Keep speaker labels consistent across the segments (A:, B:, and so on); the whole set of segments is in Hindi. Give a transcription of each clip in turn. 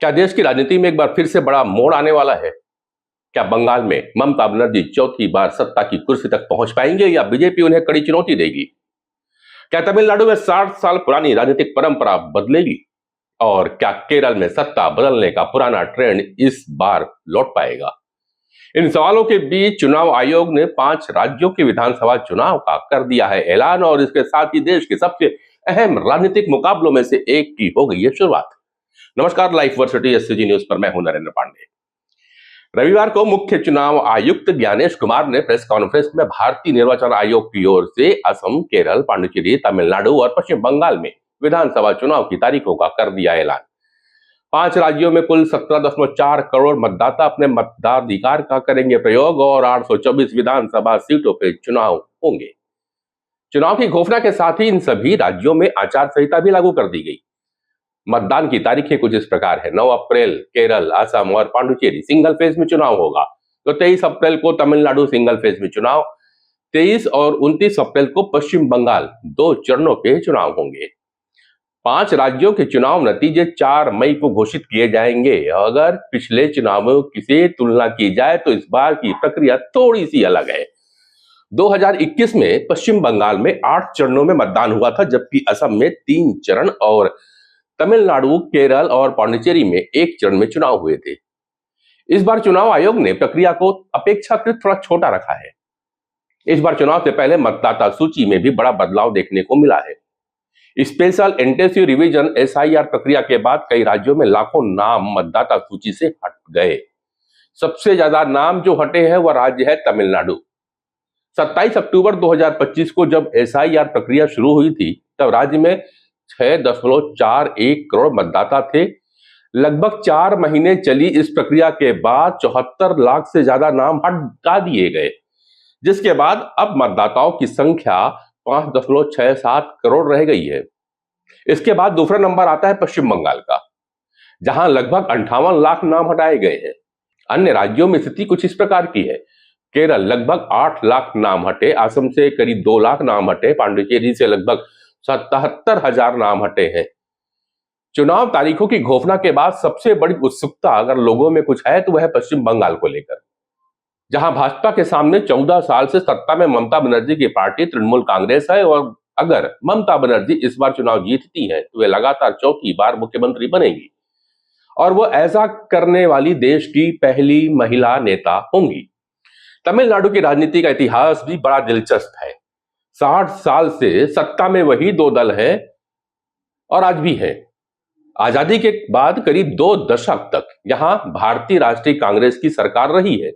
A: क्या देश की राजनीति में एक बार फिर से बड़ा मोड़ आने वाला है? क्या बंगाल में ममता बनर्जी चौथी बार सत्ता की कुर्सी तक पहुंच पाएंगे या बीजेपी उन्हें कड़ी चुनौती देगी? क्या तमिलनाडु में 60 साल पुरानी राजनीतिक परंपरा बदलेगी? और क्या केरल में सत्ता बदलने का पुराना ट्रेंड इस बार लौट पाएगा? इन सवालों के बीच चुनाव आयोग ने 5 राज्यों के विधानसभा चुनाव का कर दिया है ऐलान और इसके साथ ही देश के सबसे अहम राजनीतिक मुकाबलों में से एक की हो गई है शुरुआत। नमस्कार, लाइफ वर्सिटी एससीजी न्यूज पर मैं हूं नरेंद्र पांडे। रविवार को मुख्य चुनाव आयुक्त ज्ञानेश कुमार ने प्रेस कॉन्फ्रेंस में भारतीय निर्वाचन आयोग की ओर से असम, केरल, पांडिचेरी, तमिलनाडु और पश्चिम बंगाल में विधानसभा चुनाव की तारीखों का कर दिया ऐलान। 5 राज्यों में कुल 17.4 करोड़ मतदाता अपने मताधिकार का करेंगे प्रयोग और 824 विधानसभा सीटों पर चुनाव होंगे। चुनाव की घोषणा के साथ ही इन सभी राज्यों में आचार संहिता भी लागू कर दी गई। मतदान की तारीखें कुछ इस प्रकार है। 9 अप्रैल केरल, असम और पांडुचेरी सिंगल फेज में चुनाव होगा, तो 23 अप्रैल को तमिलनाडु सिंगल फेज में चुनाव, 23 और 29 अप्रैल को पश्चिम बंगाल 2 चरणों के चुनाव होंगे। 5 राज्यों के चुनाव नतीजे 4 मई को घोषित किए जाएंगे। अगर पिछले चुनावों से तुलना की जाए तो इस बार की प्रक्रिया थोड़ी सी अलग है। 2021 में पश्चिम बंगाल में 8 चरणों में मतदान हुआ था, जबकि असम में 3 चरण और तमिलनाडु, केरल और पांडिचेरी में 1 चरण में चुनाव हुए थे। इस बार चुनाव आयोग ने प्रक्रिया को अपेक्षाकृत थोड़ा छोटा रखा है। इस बार चुनाव से पहले मतदाता सूची में भी बड़ा बदलाव देखने को मिला है। स्पेशल इंटेंसिव रिवीजन एसआईआर प्रक्रिया के बाद कई राज्यों में लाखों नाम मतदाता सूची से हट गए। सबसे ज्यादा नाम जो हटे हैं वह राज्य है तमिलनाडु। 27 अक्टूबर 2025 को जब एसआईआर प्रक्रिया शुरू हुई थी तब राज्य में 6.41 करोड़ मतदाता थे। लगभग 4 महीने चली इस प्रक्रिया के बाद 74 लाख से ज्यादा नाम हटा दिए गए, जिसके बाद अब मतदाताओं की संख्या 5.67 करोड़ रह गई है। इसके बाद दूसरा नंबर आता है पश्चिम बंगाल का, जहां लगभग 58 लाख नाम हटाए गए हैं। अन्य राज्यों में स्थिति कुछ इस प्रकार की है। केरल लगभग 8 लाख नाम हटे, असम से करीब 2 लाख नाम हटे, पांडिचेरी से लगभग 77,000 नाम हटे हैं। चुनाव तारीखों की घोषणा के बाद सबसे बड़ी उत्सुकता अगर लोगों में कुछ है तो वह है पश्चिम बंगाल को लेकर, जहां भाजपा के सामने 14 साल से सत्ता में ममता बनर्जी की पार्टी तृणमूल कांग्रेस है और अगर ममता बनर्जी इस बार चुनाव जीतती है तो वे लगातार चौथी बार मुख्यमंत्री बनेंगी और वो ऐसा करने वाली देश की पहली महिला नेता होंगी। तमिलनाडु की राजनीति का इतिहास भी बड़ा दिलचस्प है। 60 साल से सत्ता में वही 2 दल हैं और आज भी है। आजादी के बाद करीब 2 दशक तक यहां भारतीय राष्ट्रीय कांग्रेस की सरकार रही है,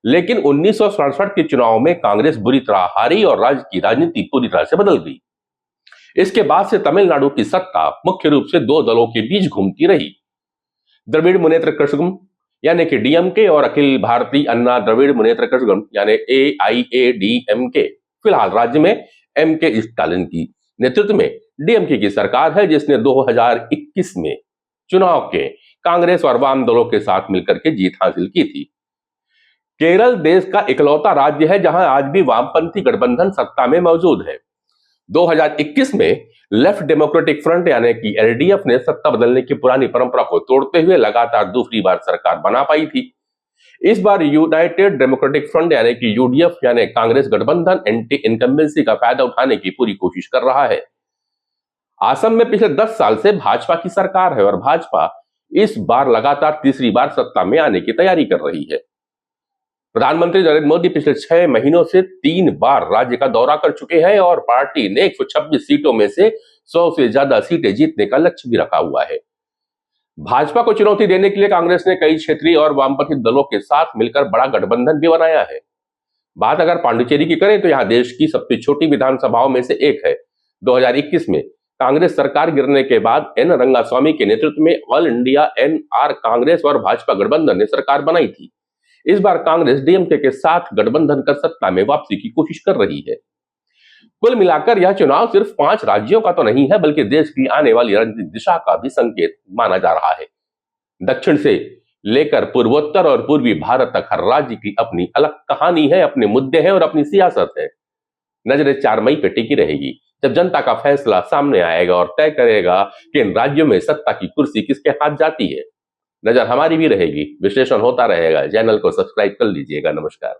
A: लेकिन 1967 के चुनाव में कांग्रेस बुरी तरह हारी और राज्य की राजनीति पूरी तरह से बदल गई। इसके बाद से तमिलनाडु की सत्ता मुख्य रूप से 2 दलों के बीच घूमती रही। द्रविड़ मुनेत्र कझगम यानी कि डीएमके और अखिल भारतीय अन्ना द्रविड़ मुनेत्र कझगम यानी एआईएडीएमके। फिलहाल राज्य में एमके स्टालिन की नेतृत्व में डीएमके की सरकार है, जिसने 2021 में चुनाव के कांग्रेस और वाम दलों के साथ मिलकर के जीत हासिल की थी। केरल देश का इकलौता राज्य है जहां आज भी वामपंथी गठबंधन सत्ता में मौजूद है। 2021 में लेफ्ट डेमोक्रेटिक फ्रंट यानी कि एलडीएफ ने सत्ता बदलने की पुरानी परंपरा को तोड़ते हुए लगातार दूसरी बार सरकार बना पाई थी। इस बार यूनाइटेड डेमोक्रेटिक फ्रंट यानी कि यूडीएफ यानी कांग्रेस गठबंधन एंटी इनकम्बेंसी का फायदा उठाने की पूरी कोशिश कर रहा है। असम में पिछले 10 साल से भाजपा की सरकार है और भाजपा इस बार लगातार तीसरी बार सत्ता में आने की तैयारी कर रही है। प्रधानमंत्री नरेंद्र मोदी पिछले 6 महीनों से 3 बार राज्य का दौरा कर चुके हैं और पार्टी ने 126 सीटों में से 100 से ज्यादा सीटें जीतने का लक्ष्य भी रखा हुआ है। भाजपा को चुनौती देने के लिए कांग्रेस ने कई क्षेत्रीय और वामपंथी दलों के साथ मिलकर बड़ा गठबंधन भी बनाया है। बात अगर पांडिचेरी की करें तो यहां देश की सबसे छोटी विधानसभाओं में से एक है। 2021 में कांग्रेस सरकार गिरने के बाद एन रंगास्वामी के नेतृत्व में ऑल इंडिया एनआर कांग्रेस और भाजपा गठबंधन ने सरकार बनाई थी। इस बार कांग्रेस डीएमके के साथ गठबंधन कर सत्ता में वापसी की कोशिश कर रही है। कुल मिलाकर यह चुनाव सिर्फ 5 राज्यों का तो नहीं है, बल्कि देश की आने वाली राजनीतिक दिशा का भी संकेत माना जा रहा है। दक्षिण से लेकर पूर्वोत्तर और पूर्वी भारत तक हर राज्य की अपनी अलग कहानी है, अपने मुद्दे हैं और अपनी सियासत है। नजरें 4 मई पे टिकी रहेगी, जब जनता का फैसला सामने आएगा और तय करेगा कि इन राज्यों में सत्ता की कुर्सी किसके हाथ जाती है। नजर हमारी भी रहेगी, विश्लेषण होता रहेगा। चैनल को सब्सक्राइब कर लीजिएगा। नमस्कार।